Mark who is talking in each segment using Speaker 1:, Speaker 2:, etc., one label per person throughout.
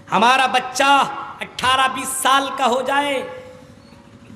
Speaker 1: ہمارا بچہ 18-20 سال کا ہو جائے،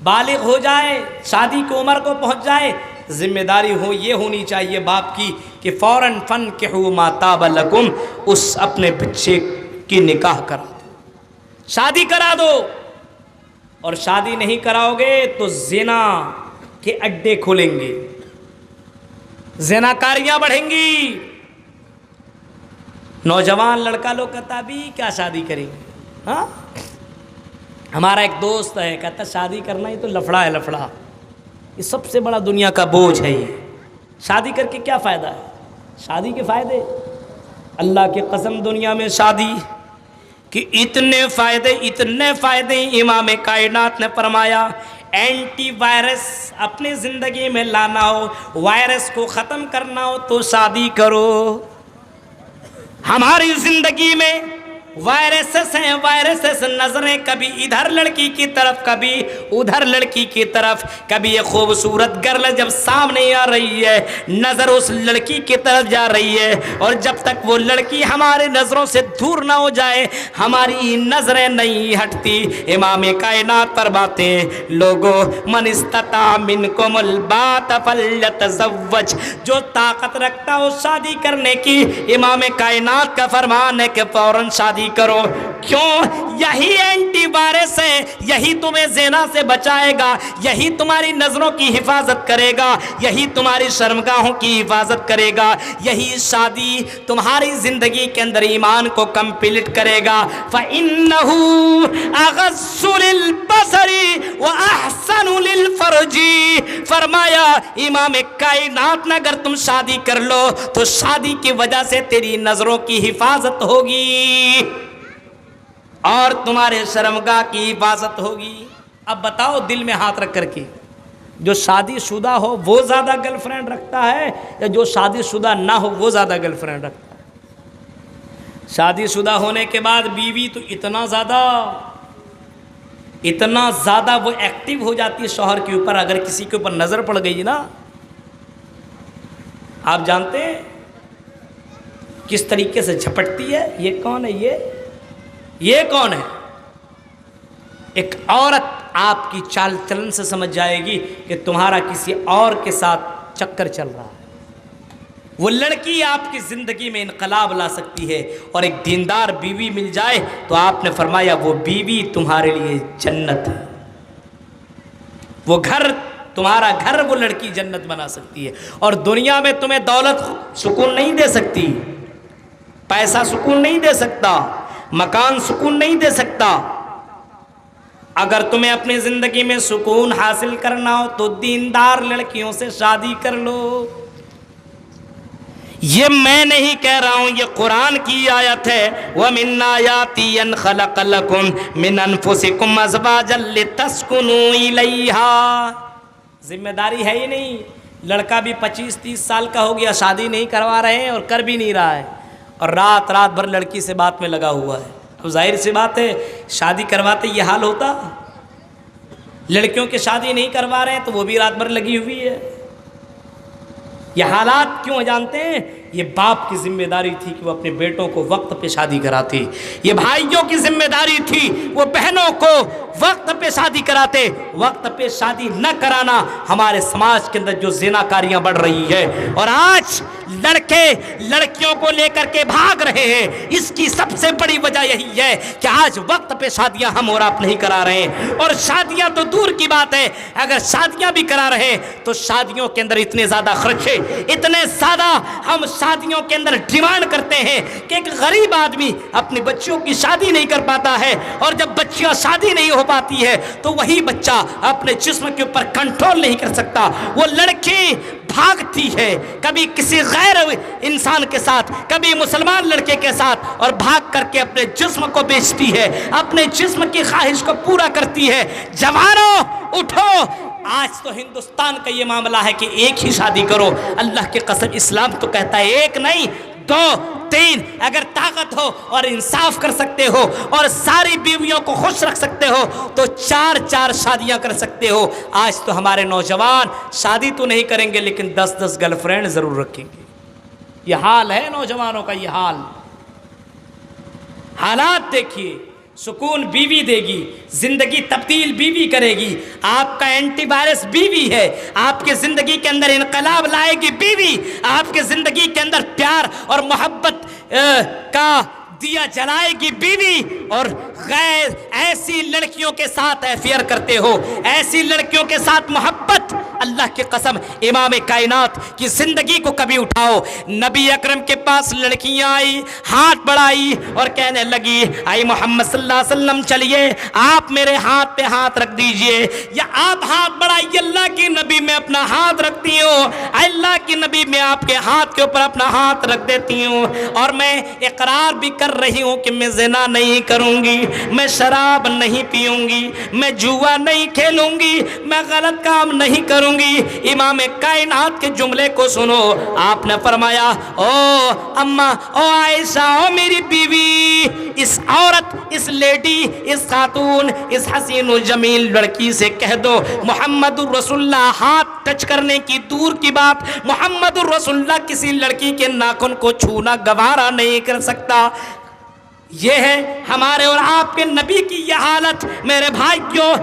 Speaker 1: بالغ ہو جائے، شادی کی عمر کو پہنچ جائے، ذمہ داری یہ ہونی چاہیے باپ کی کہ فوراً فانکحوا ما طاب لکم، اس اپنے بچے کی نکاح کرا دو، شادی کرا دو۔ اور شادی نہیں کراؤ گے تو زنا کے اڈے کھلیں گے، زناکاریاں بڑھیں گی۔ نوجوان لڑکا لوگ کہتا ابھی کیا شادی کریں گے، ہاں؟ ہمارا ایک دوست ہے، کہتا شادی کرنا ہی تو لفڑا ہے، لفڑا، یہ سب سے بڑا دنیا کا بوجھ ہے، یہ شادی کر کے کیا فائدہ ہے؟ شادی کے فائدے، اللہ کی قسم دنیا میں شادی کہ اتنے فائدے امام کائنات نے فرمایا، اینٹی وائرس اپنی زندگی میں لانا ہو، وائرس کو ختم کرنا ہو تو شادی کرو۔ ہماری زندگی میں وائرسز ہیں، وائرسز، نظریں کبھی ادھر لڑکی کی طرف، کبھی ادھر لڑکی کی طرف، کبھی یہ خوبصورت گرل جب سامنے آ رہی ہے نظر اس لڑکی کی طرف جا رہی ہے، اور جب تک وہ لڑکی ہمارے نظروں سے دور نہ ہو جائے ہماری نظریں نہیں ہٹتی۔ امام کائنات فرماتے ہیں لوگو من استطاع منکم الباۃ فلیتزوج، جو طاقت رکھتا ہو شادی کرنے کی، امام کائنات کا فرمان ہے کہ فوراً شادی کرو۔ کیوں؟ یہی اینٹی وائرس ہے، یہی تمہیں زنا سے بچائے گا، یہی تمہاری نظروں کی حفاظت کرے گا، یہی تمہاری شرمگاہوں کی حفاظت کرے گا، یہی شادی تمہاری زندگی کے اندر ایمان کو کمپلیٹ کرے گا۔ فَإِنَّهُ أَغَضُّ لِلْبَصَرِ وَأَحْسَنُ لِلْفَرْجِ، فرمایا امام کائنات نے اگر تم شادی کر لو تو شادی کی وجہ سے تیری نظروں کی حفاظت ہوگی اور تمہارے شرمگاہ کی حفاظت ہوگی۔ اب بتاؤ دل میں ہاتھ رکھ کر کے، جو شادی شدہ ہو وہ زیادہ گرل فرینڈ رکھتا ہے یا جو شادی شدہ نہ ہو وہ زیادہ گرل فرینڈ رکھتا ہے؟ شادی شدہ ہونے کے بعد بیوی تو اتنا زیادہ وہ ایکٹیو ہو جاتی ہے شوہر کے اوپر، اگر کسی کے اوپر نظر پڑ گئی نا، آپ جانتے ہیں کس طریقے سے جھپٹتی ہے، یہ کون ہے، یہ کون ہے؟ ایک عورت آپ کی چال چلن سے سمجھ جائے گی کہ تمہارا کسی اور کے ساتھ چکر چل رہا ہے۔ وہ لڑکی آپ کی زندگی میں انقلاب لا سکتی ہے، اور ایک دیندار بیوی مل جائے تو آپ نے فرمایا وہ بیوی تمہارے لیے جنت ہے، وہ گھر تمہارا گھر وہ لڑکی جنت بنا سکتی ہے۔ اور دنیا میں تمہیں دولت سکون نہیں دے سکتی، پیسہ سکون نہیں دے سکتا، مکان سکون نہیں دے سکتا۔ اگر تمہیں اپنی زندگی میں سکون حاصل کرنا ہو تو دیندار لڑکیوں سے شادی کر لو۔ یہ میں نہیں کہہ رہا ہوں، یہ قرآن کی آیت ہے، وَمِنْ آيَاتِهِ أَنْ خَلَقَ لَكُم مِّنْ أَنفُسِكُمْ أَزْوَاجًا لِتَسْكُنُوا إِلَيْهَا۔ ذمہ داری ہے ہی نہیں، لڑکا بھی 25-30 سال کا ہو گیا، شادی نہیں کروا رہے ہیں اور کر بھی نہیں رہا ہے، اور رات بھر لڑکی سے بات میں لگا ہوا ہے۔ تو ظاہر سی بات ہے شادی کرواتے یہ حال ہوتا؟ لڑکیوں کی شادی نہیں کروا رہے ہیں تو وہ بھی رات بھر لگی ہوئی ہے۔ یہ حالات کیوں جانتے ہیں؟ یہ باپ کی ذمہ داری تھی کہ وہ اپنے بیٹوں کو وقت پہ شادی کراتے، یہ بھائیوں کی ذمہ داری تھی وہ بہنوں کو وقت پہ شادی کراتے۔ وقت پہ شادی نہ کرانا ہمارے سماج کے اندر جو زناکاریاں بڑھ رہی ہے، اور آج لڑکے لڑکیوں کو لے کر کے بھاگ رہے ہیں، اس کی سب سے بڑی وجہ یہی ہے کہ آج وقت پہ شادیاں ہم اور آپ نہیں کرا رہے ہیں۔ اور شادیاں تو دور کی بات ہے، اگر شادیاں بھی کرا رہے ہیں تو شادیوں کے اندر اتنے زیادہ خرچے، اتنے زیادہ ہم شادیوں کے اندر ڈیمانڈ کرتے ہیں کہ ایک غریب آدمی اپنی بچیوں کی شادی نہیں کر پاتا ہے، اور جب بچیاں شادی نہیں ہو پاتی ہے تو وہی بچہ اپنے جسم کے اوپر کنٹرول نہیں کر سکتا، وہ لڑکی بھاگتی ہے کبھی کسی غیر انسان کے ساتھ، کبھی مسلمان لڑکے کے ساتھ، اور بھاگ کر کے اپنے جسم کو بیچتی ہے، اپنے جسم کی خواہش کو پورا کرتی ہے۔ جوانوں اٹھو، آج تو ہندوستان کا یہ معاملہ ہے کہ ایک ہی شادی کرو۔ اللہ کی قسم اسلام تو کہتا ہے ایک نہیں 2 3، اگر طاقت ہو اور انصاف کر سکتے ہو اور ساری بیویوں کو خوش رکھ سکتے ہو تو 4 شادیاں کر سکتے ہو۔ آج تو ہمارے نوجوان شادی تو نہیں کریں گے لیکن 10 گرل فرینڈ ضرور رکھیں گے۔ یہ حال ہے نوجوانوں کا، یہ حال۔ حالات دیکھیے، سکون بیوی دے گی، زندگی تبدیل بیوی کرے گی، آپ کا اینٹی وائرس بیوی ہے، آپ کے زندگی کے اندر انقلاب لائے گی بیوی، آپ کے زندگی کے اندر پیار اور محبت کا دیا جلائے گی بیوی، اور غیر ایسی لڑکیوں کے ساتھ افیئر کرتے ہو، ایسی لڑکیوں کے ساتھ محبت، اللہ کی قسم امام کائنات کی زندگی کو کبھی اٹھاؤ۔ نبی اکرم کے پاس لڑکیاں آئی، ہاتھ بڑھائی اور کہنے لگی آئی محمد صلی اللہ علیہ وسلم چلیے آپ میرے ہاتھ پہ ہاتھ رکھ دیجئے، یا آپ ہاتھ بڑھائیے اللہ کی نبی میں اپنا ہاتھ رکھتی ہوں، اللہ کی نبی میں آپ کے ہاتھ کے اوپر اپنا ہاتھ رکھ دیتی ہوں، اور میں اقرار بھی کر رہی ہوں کہ میں زنا نہیں کروں گی، میں شراب نہیں پیوں گی، میں جوا نہیں کھیلوں گی، میں غلط کام نہیں کروں گی۔ امام کائنات کے جملے کو سنو، آپ نے فرمایا او اماں، او عائشہ، او میری بیوی، اس عورت، اس لیڈی، اس خاتون، اس حسین و جمیل لڑکی سے کہہ دو محمد الرسول اللہ ہاتھ ٹچ کرنے کی دور کی بات، محمد الرسول اللہ کسی لڑکی کے ناخن کو چھونا گوارا نہیں کر سکتا۔ یہ ہے ہمارے اور آپ کے نبی کی یہ حالت میرے بھائیوں،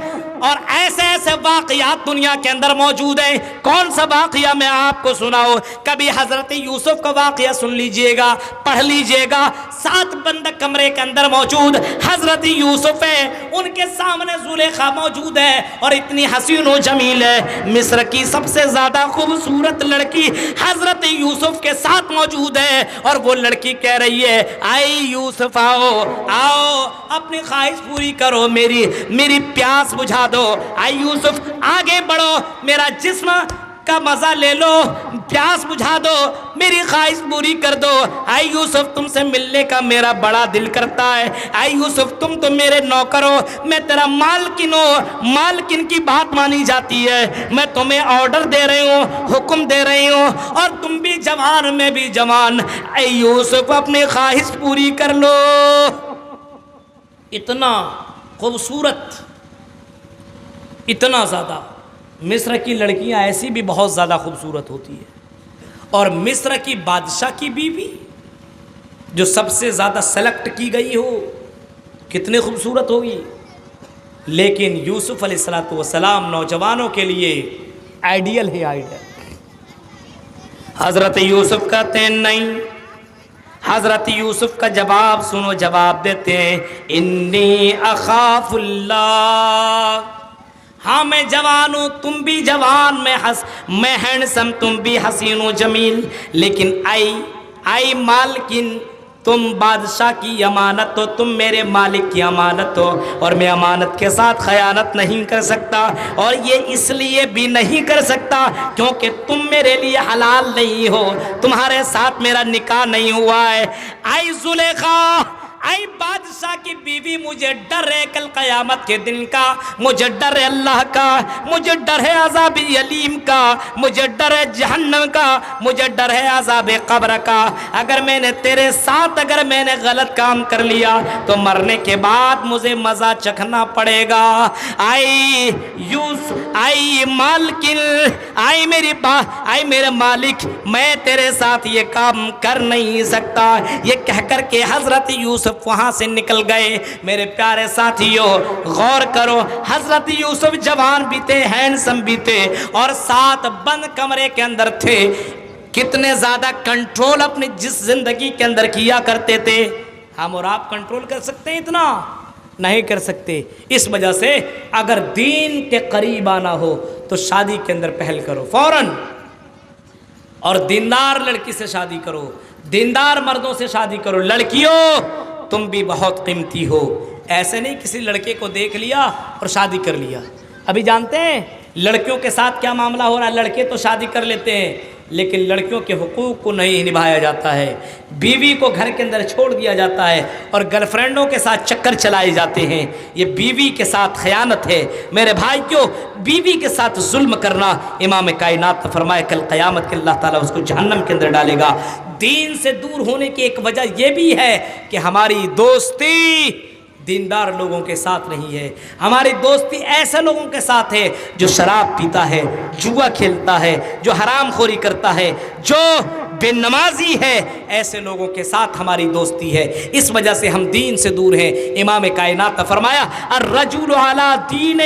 Speaker 1: اور ایسے ایسے واقعات دنیا کے اندر موجود ہیں۔ کون سا واقعہ میں آپ کو سناؤ؟ کبھی حضرت یوسف کا واقعہ سن لیجئے گا، پڑھ لیجئے گا۔ 7 بند کمرے کے اندر موجود حضرت یوسف ہے، ان کے سامنے زلیخا موجود ہے، اور اتنی حسین و جمیل ہے، مصر کی سب سے زیادہ خوبصورت لڑکی حضرت یوسف کے ساتھ موجود ہے، اور وہ لڑکی کہہ رہی ہے آئی یوسف آؤ آؤ اپنی خواہش پوری کرو، میری پیاس بجھا دو، آئی یوسف آگے بڑھو، میرا جسم کا مزہ لے لو، پیاس بجھا دو، میری خواہش پوری کر دو، آئی یوسف تم سے ملنے کا میرا بڑا دل کرتا ہے، آئی یوسف تم تو میرے نوکر ہو، میں تیرا مالکن ہوں، مالکن کی بات مانی جاتی ہے، میں تمہیں آرڈر دے رہی ہوں، حکم دے رہی ہوں، اور تم بھی جوان میں بھی جوان، آئی یوسف اپنی خواہش پوری کر لو۔ اتنا خوبصورت، اتنا زیادہ، مصر کی لڑکیاں ایسی بھی بہت زیادہ خوبصورت ہوتی ہیں، اور مصر کی بادشاہ کی بیوی جو سب سے زیادہ سلیکٹ کی گئی ہو کتنی خوبصورت ہوگی، لیکن یوسف علیہ السلام نوجوانوں کے لیے آئیڈیل ہے، آئیڈیل۔ حضرت یوسف کہتے ہیں نہیں، حضرت یوسف کا جواب سنو، جواب دیتے ہیں انی اخاف اللہ، ہاں میں جوان ہوں، تم بھی جوان، میں ہینڈسم، تم بھی حسین و جمیل، لیکن آئی مالکن، تم بادشاہ کی امانت ہو، تم میرے مالک کی امانت ہو، اور میں امانت کے ساتھ خیانت نہیں کر سکتا، اور یہ اس لیے بھی نہیں کر سکتا کیونکہ تم میرے لیے حلال نہیں ہو، تمہارے ساتھ میرا نکاح نہیں ہوا ہے۔ آئی زلیخا، آئی بادشاہ کی بیوی، مجھے ڈر ہے کل قیامت کے دن کا، مجھے ڈر ہے اللہ کا، مجھے ڈر ہے عذاب علیم کا، مجھے ڈر ہے جہنم کا، مجھے ڈر ہے عذاب قبر کا، اگر میں نے تیرے ساتھ اگر میں نے غلط کام کر لیا تو مرنے کے بعد مجھے مزہ چکھنا پڑے گا۔ آئی آئی مالکن، آئی میرے مالک، میں تیرے ساتھ یہ کام کر نہیں سکتا۔ یہ کہہ کر کے حضرت یوسف وہاں سے نکل گئے۔ میرے پیارے ساتھیوں غور کرو، حضرت یوسف جوان بھی تھے، ہینڈسم بھی تھے، اور 7 بند کمرے کے اندر تھے، کتنے زیادہ کنٹرول اپنی جس زندگی کے اندر کیا کرتے تھے۔ ہم اور آپ کنٹرول کر سکتے ہیں؟ اتنا نہیں کر سکتے۔ اس وجہ سے اگر دین کے قریب آنا ہو تو شادی کے اندر پہل کرو فوراً، اور دیندار لڑکی سے شادی کرو، دیندار مردوں سے شادی کرو۔ لڑکیوں تم بھی بہت قیمتی ہو، ایسے نہیں کسی لڑکے کو دیکھ لیا اور شادی کر لیا۔ ابھی جانتے ہیں لڑکیوں کے ساتھ کیا معاملہ ہو رہا ہے؟ لڑکے تو شادی کر لیتے ہیں لیکن لڑکیوں کے حقوق کو نہیں نبھایا جاتا ہے، بیوی کو گھر کے اندر چھوڑ دیا جاتا ہے، اور گرل فرینڈوں کے ساتھ چکر چلائے جاتے ہیں۔ یہ بیوی کے ساتھ خیانت ہے میرے بھائیوں، بیوی کے ساتھ ظلم کرنا۔ امام کائنات نے فرمایا کل قیامت کے اللہ تعالیٰ اس کو جہنم کے اندر ڈالے گا۔ دین سے دور ہونے کی ایک وجہ یہ بھی ہے کہ ہماری دوستی دیندار لوگوں کے ساتھ نہیں ہے، ہماری دوستی ایسے لوگوں کے ساتھ ہے جو شراب پیتا ہے، جوا کھیلتا ہے، جو حرام خوری کرتا ہے، جو بے نمازی ہے، ایسے لوگوں کے ساتھ ہماری دوستی ہے۔ اس وجہ سے ہم دین سے دور ہیں۔ امام کائنات نے فرمایا الرجل علی دین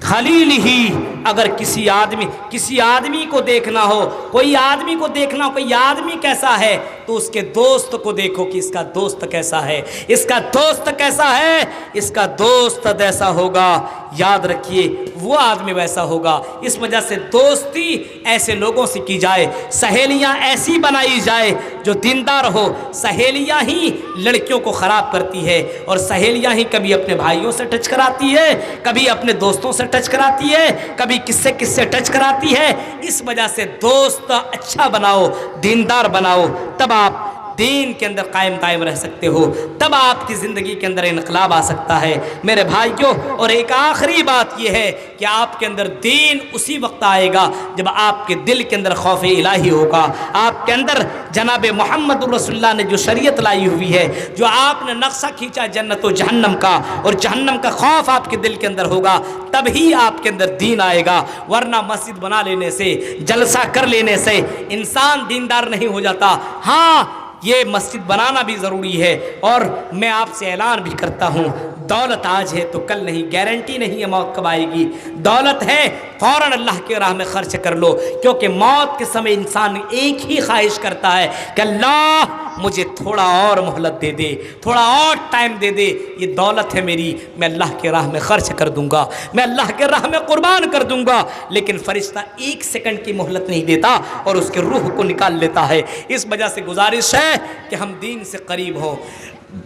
Speaker 1: خلیل ہی، اگر کسی آدمی کو دیکھنا ہو، کوئی آدمی کو دیکھنا ہو، کوئی آدمی کیسا ہے، تو اس کے دوست کو دیکھو کہ اس کا دوست کیسا ہے، اس کا دوست کیسا ہے، اس کا دوست جیسا ہوگا، یاد رکھیے وہ آدمی ویسا ہوگا۔ اس وجہ سے دوستی ایسے لوگوں سے کی جائے، سہیلیاں ایسی بنائی جائے جو دیندار ہو۔ سہیلیاں ہی لڑکیوں کو خراب کرتی ہے، اور سہیلیاں ہی کبھی اپنے بھائیوں سے ٹچ کراتی ہے، کبھی اپنے دوستوں سے ٹچ کراتی ہے، کبھی کس سے ٹچ کراتی ہے۔ اس وجہ سے دوست اچھا بناؤ، دیندار بناؤ، تب آپ دین کے اندر قائم رہ سکتے ہو، تب آپ کی زندگی کے اندر انقلاب آ سکتا ہے میرے بھائیوں۔ اور ایک آخری بات یہ ہے کہ آپ کے اندر دین اسی وقت آئے گا جب آپ کے دل کے اندر خوف الہی ہوگا، آپ کے اندر جناب محمد رسول اللہ نے جو شریعت لائی ہوئی ہے، جو آپ نے نقشہ کھینچا جنت و جہنم کا، اور جہنم کا خوف آپ کے دل کے اندر ہوگا، تب ہی آپ کے اندر دین آئے گا۔ ورنہ مسجد بنا لینے سے، جلسہ کر لینے سے انسان دیندار نہیں ہو جاتا۔ ہاں، یہ مسجد بنانا بھی ضروری ہے، اور میں آپ سے اعلان بھی کرتا ہوں، دولت آج ہے تو کل نہیں، گارنٹی نہیں ہے موت کب آئے گی۔ دولت ہے فوراً اللہ کے راہ میں خرچ کر لو، کیونکہ موت کے سمے انسان ایک ہی خواہش کرتا ہے کہ اللہ مجھے تھوڑا اور مہلت دے دے، تھوڑا اور ٹائم دے دے، یہ دولت ہے میری، میں اللہ کے راہ میں خرچ کر دوں گا، میں اللہ کے راہ میں قربان کر دوں گا۔ لیکن فرشتہ ایک سیکنڈ کی مہلت نہیں دیتا اور اس کے روح کو نکال لیتا ہے۔ اس وجہ سے گزارش ہے کہ ہم دین سے قریب ہوں،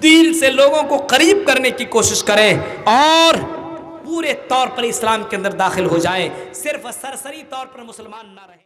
Speaker 1: دین سے لوگوں کو قریب کرنے کی کوشش کریں، اور پورے طور پر اسلام کے اندر داخل ہو جائیں، صرف سرسری طور پر مسلمان نہ رہیں۔